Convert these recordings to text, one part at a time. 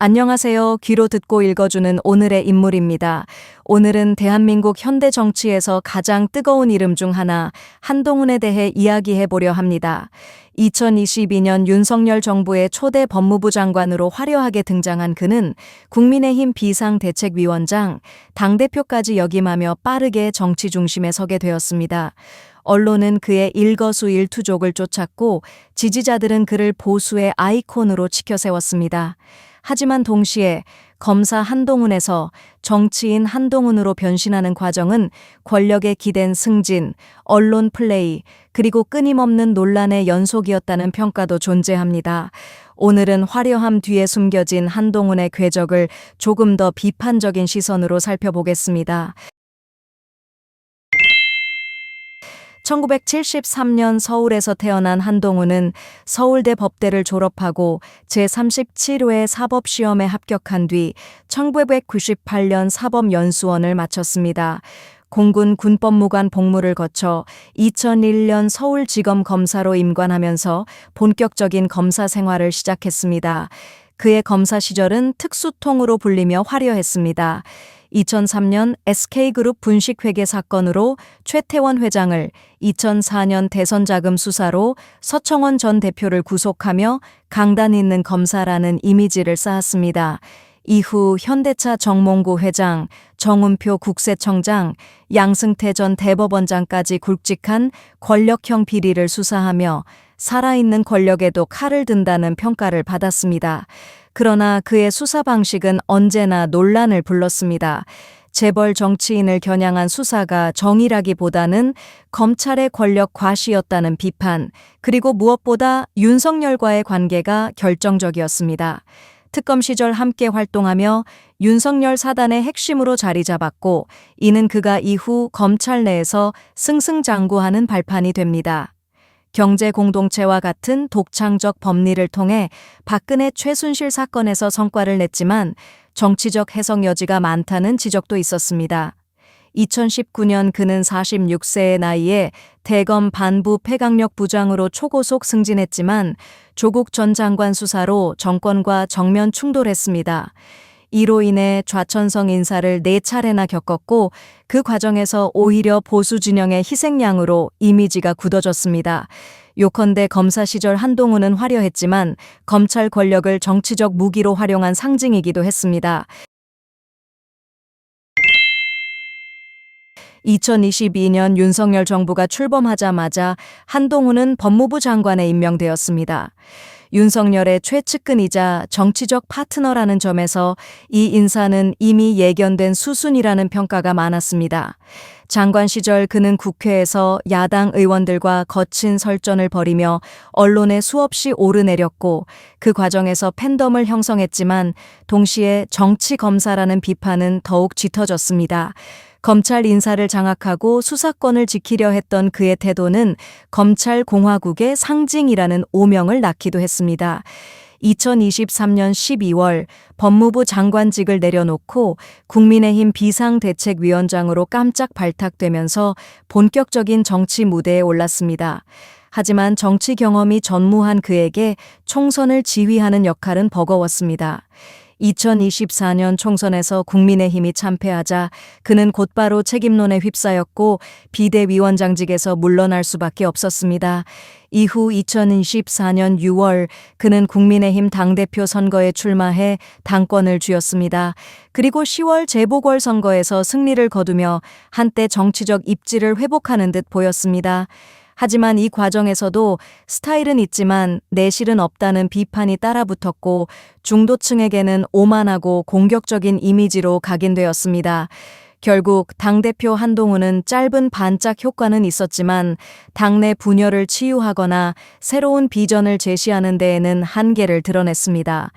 안녕하세요. 귀로 듣고 읽어주는 오늘의 인물입니다. 오늘은 대한민국 현대 정치에서 가장 뜨거운 이름 중 하나, 한동훈에 대해 이야기해 보려 합니다. 2022년 윤석열 정부의 초대 법무부 장관으로 화려하게 등장한 그는 국민의힘 비상대책위원장, 당대표까지 역임하며 빠르게 정치 중심에 서게 되었습니다. 언론은 그의 일거수일투족을 쫓았고 지지자들은 그를 보수의 아이콘으로 치켜세웠습니다. 하지만 동시에 검사 한동훈에서 정치인 한동훈으로 변신하는 과정은 권력에 기댄 승진, 언론 플레이, 그리고 끊임없는 논란의 연속이었다는 평가도 존재합니다. 오늘은 화려함 뒤에 숨겨진 한동훈의 궤적을 조금 더 비판적인 시선으로 살펴보겠습니다. 1973년 서울에서 태어난 한동훈은 서울대 법대를 졸업하고 제37회 사법시험에 합격한 뒤 1998년 사법연수원을 마쳤습니다. 공군 군법무관 복무를 거쳐 2001년 서울지검검사로 임관하면서 본격적인 검사 생활을 시작했습니다. 그의 검사 시절은 특수통으로 불리며 화려했습니다. 2003년 SK그룹 분식회계 사건으로 최태원 회장을, 2004년 대선자금 수사로 서청원 전 대표를 구속하며 강단 있는 검사라는 이미지를 쌓았습니다. 이후 현대차 정몽구 회장, 정운표 국세청장, 양승태 전 대법원장까지 굵직한 권력형 비리를 수사하며 살아있는 권력에도 칼을 든다는 평가를 받았습니다. 그러나 그의 수사 방식은 언제나 논란을 불렀습니다. 재벌 정치인을 겨냥한 수사가 정의라기보다는 검찰의 권력 과시였다는 비판, 그리고 무엇보다 윤석열과의 관계가 결정적이었습니다. 특검 시절 함께 활동하며 윤석열 사단의 핵심으로 자리 잡았고, 이는 그가 이후 검찰 내에서 승승장구하는 발판이 됩니다. 경제 공동체와 같은 독창적 법리를 통해 박근혜 최순실 사건에서 성과를 냈지만 정치적 해석 여지가 많다는 지적도 있었습니다. 2019년 그는 46세의 나이에 대검 반부 폐강력 부장으로 초고속 승진했지만 조국 전 장관 수사로 정권과 정면 충돌했습니다. 이로 인해 좌천성 인사를 4차례나 겪었고 그 과정에서 오히려 보수 진영의 희생양으로 이미지가 굳어졌습니다. 요컨대 검사 시절 한동훈은 화려했지만 검찰 권력을 정치적 무기로 활용한 상징이기도 했습니다. 2022년 윤석열 정부가 출범하자마자 한동훈은 법무부 장관에 임명되었습니다. 윤석열의 최측근이자 정치적 파트너라는 점에서 이 인사는 이미 예견된 수순이라는 평가가 많았습니다. 장관 시절 그는 국회에서 야당 의원들과 거친 설전을 벌이며 언론에 수없이 오르내렸고 그 과정에서 팬덤을 형성했지만 동시에 정치 검사라는 비판은 더욱 짙어졌습니다. 검찰 인사를 장악하고 수사권을 지키려 했던 그의 태도는 검찰 공화국의 상징이라는 오명을 낳기도 했습니다. 2023년 12월 법무부 장관직을 내려놓고 국민의힘 비상대책위원장으로 깜짝 발탁되면서 본격적인 정치 무대에 올랐습니다. 하지만 정치 경험이 전무한 그에게 총선을 지휘하는 역할은 버거웠습니다. 2024년 총선에서 국민의힘이 참패하자 그는 곧바로 책임론에 휩싸였고 비대위원장직에서 물러날 수밖에 없었습니다. 이후 2024년 6월 그는 국민의힘 당대표 선거에 출마해 당권을 쥐었습니다. 그리고 10월 재보궐선거에서 승리를 거두며 한때 정치적 입지를 회복하는 듯 보였습니다. 하지만 이 과정에서도 스타일은 있지만 내실은 없다는 비판이 따라붙었고 중도층에게는 오만하고 공격적인 이미지로 각인되었습니다. 결국 당대표 한동훈은 짧은 반짝 효과는 있었지만 당내 분열을 치유하거나 새로운 비전을 제시하는 데에는 한계를 드러냈습니다.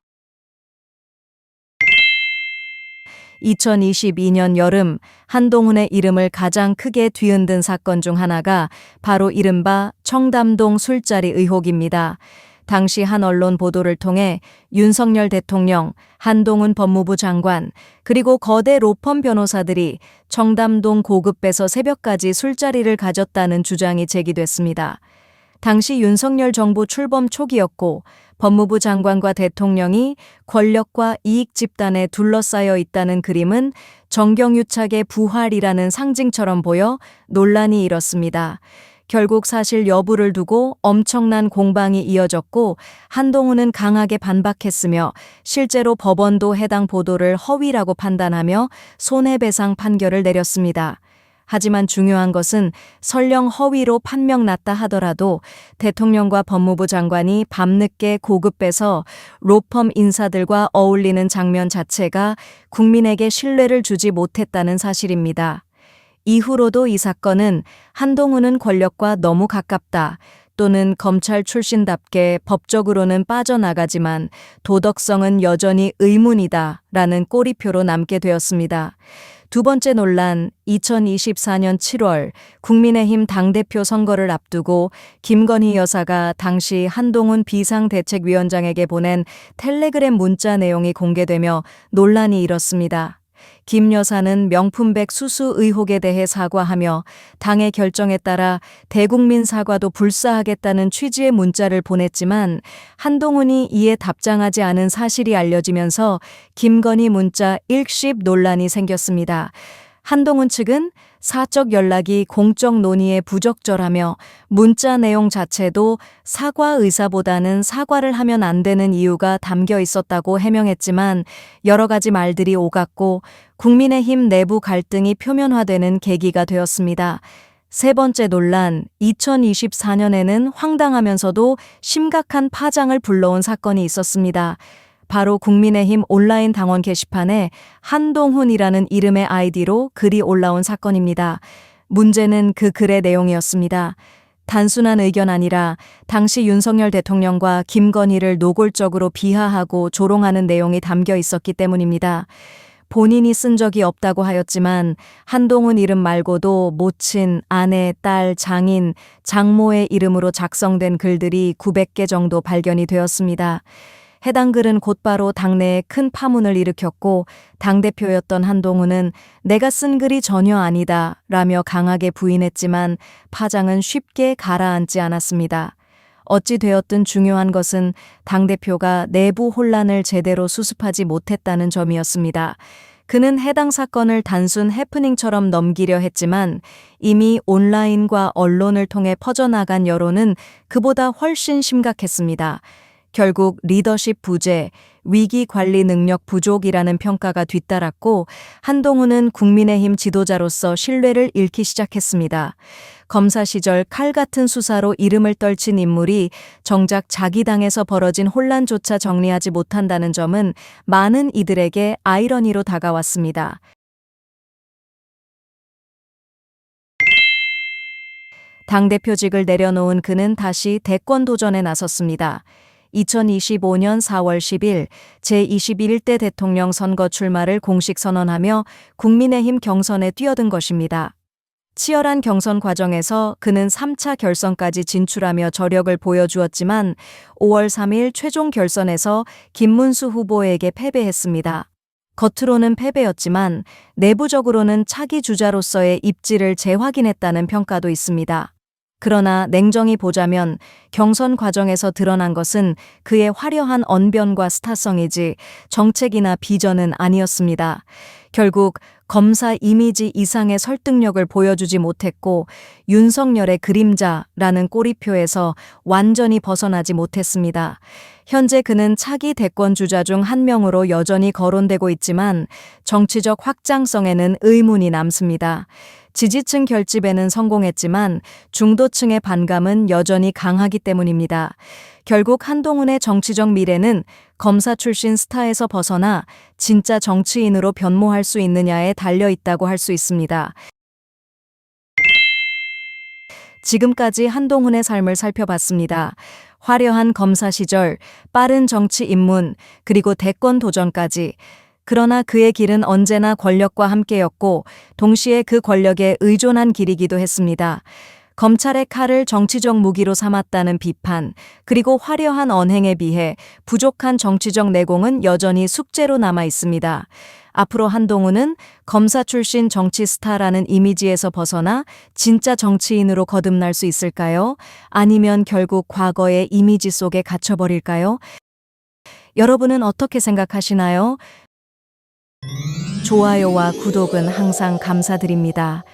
2022년 여름 한동훈의 이름을 가장 크게 뒤흔든 사건 중 하나가 바로 이른바 청담동 술자리 의혹입니다. 당시 한 언론 보도를 통해 윤석열 대통령, 한동훈 법무부 장관, 그리고 거대 로펌 변호사들이 청담동 고급배서 새벽까지 술자리를 가졌다는 주장이 제기됐습니다. 당시 윤석열 정부 출범 초기였고 법무부 장관과 대통령이 권력과 이익 집단에 둘러싸여 있다는 그림은 정경유착의 부활이라는 상징처럼 보여 논란이 일었습니다. 결국 사실 여부를 두고 엄청난 공방이 이어졌고 한동훈은 강하게 반박했으며 실제로 법원도 해당 보도를 허위라고 판단하며 손해배상 판결을 내렸습니다. 하지만 중요한 것은 설령 허위로 판명났다 하더라도 대통령과 법무부 장관이 밤늦게 고급배서 로펌 인사들과 어울리는 장면 자체가 국민에게 신뢰를 주지 못했다는 사실입니다. 이후로도 이 사건은 한동훈은 권력과 너무 가깝다 또는 검찰 출신답게 법적으로는 빠져나가지만 도덕성은 여전히 의문이다 라는 꼬리표로 남게 되었습니다. 두 번째 논란, 2024년 7월 국민의힘 당대표 선거를 앞두고 김건희 여사가 당시 한동훈 비상대책위원장에게 보낸 텔레그램 문자 내용이 공개되며 논란이 일었습니다. 김 여사는 명품백 수수 의혹에 대해 사과하며 당의 결정에 따라 대국민 사과도 불사하겠다는 취지의 문자를 보냈지만 한동훈이 이에 답장하지 않은 사실이 알려지면서 김건희 문자 일십 논란이 생겼습니다. 한동훈 측은 사적 연락이 공적 논의에 부적절하며 문자 내용 자체도 사과 의사보다는 사과를 하면 안 되는 이유가 담겨 있었다고 해명했지만 여러 가지 말들이 오갔고 국민의힘 내부 갈등이 표면화되는 계기가 되었습니다. 세 번째 논란, 2024년에는 황당하면서도 심각한 파장을 불러온 사건이 있었습니다. 바로 국민의힘 온라인 당원 게시판에 한동훈이라는 이름의 아이디로 글이 올라온 사건입니다. 문제는 그 글의 내용이었습니다. 단순한 의견 아니라 당시 윤석열 대통령과 김건희를 노골적으로 비하하고 조롱하는 내용이 담겨 있었기 때문입니다. 본인이 쓴 적이 없다고 하였지만 한동훈 이름 말고도 모친, 아내, 딸, 장인, 장모의 이름으로 작성된 글들이 900개 정도 발견이 되었습니다. 해당 글은 곧바로 당내에 큰 파문을 일으켰고 당대표였던 한동훈은 내가 쓴 글이 전혀 아니다 라며 강하게 부인했지만 파장은 쉽게 가라앉지 않았습니다. 어찌 되었든 중요한 것은 당대표가 내부 혼란을 제대로 수습하지 못했다는 점이었습니다. 그는 해당 사건을 단순 해프닝처럼 넘기려 했지만 이미 온라인과 언론을 통해 퍼져나간 여론은 그보다 훨씬 심각했습니다. 결국 리더십 부재, 위기 관리 능력 부족이라는 평가가 뒤따랐고 한동훈은 국민의힘 지도자로서 신뢰를 잃기 시작했습니다. 검사 시절 칼 같은 수사로 이름을 떨친 인물이 정작 자기 당에서 벌어진 혼란조차 정리하지 못한다는 점은 많은 이들에게 아이러니로 다가왔습니다. 당대표직을 내려놓은 그는 다시 대권 도전에 나섰습니다. 2025년 4월 10일 제21대 대통령 선거 출마를 공식 선언하며 국민의힘 경선에 뛰어든 것입니다. 치열한 경선 과정에서 그는 3차 결선까지 진출하며 저력을 보여주었지만 5월 3일 최종 결선에서 김문수 후보에게 패배했습니다. 겉으로는 패배였지만 내부적으로는 차기 주자로서의 입지를 재확인했다는 평가도 있습니다. 그러나 냉정히 보자면 경선 과정에서 드러난 것은 그의 화려한 언변과 스타성이지 정책이나 비전은 아니었습니다. 결국 검사 이미지 이상의 설득력을 보여주지 못했고 윤석열의 그림자라는 꼬리표에서 완전히 벗어나지 못했습니다. 현재 그는 차기 대권 주자 중 한 명으로 여전히 거론되고 있지만 정치적 확장성에는 의문이 남습니다. 지지층 결집에는 성공했지만 중도층의 반감은 여전히 강하기 때문입니다. 결국 한동훈의 정치적 미래는 검사 출신 스타에서 벗어나 진짜 정치인으로 변모할 수 있느냐에 달려 있다고 할 수 있습니다. 지금까지 한동훈의 삶을 살펴봤습니다. 화려한 검사 시절, 빠른 정치 입문, 그리고 대권 도전까지. 그러나 그의 길은 언제나 권력과 함께였고 동시에 그 권력에 의존한 길이기도 했습니다. 검찰의 칼을 정치적 무기로 삼았다는 비판, 그리고 화려한 언행에 비해 부족한 정치적 내공은 여전히 숙제로 남아 있습니다. 앞으로 한동훈은 검사 출신 정치 스타라는 이미지에서 벗어나 진짜 정치인으로 거듭날 수 있을까요? 아니면 결국 과거의 이미지 속에 갇혀버릴까요? 여러분은 어떻게 생각하시나요? 좋아요와 구독은 항상 감사드립니다.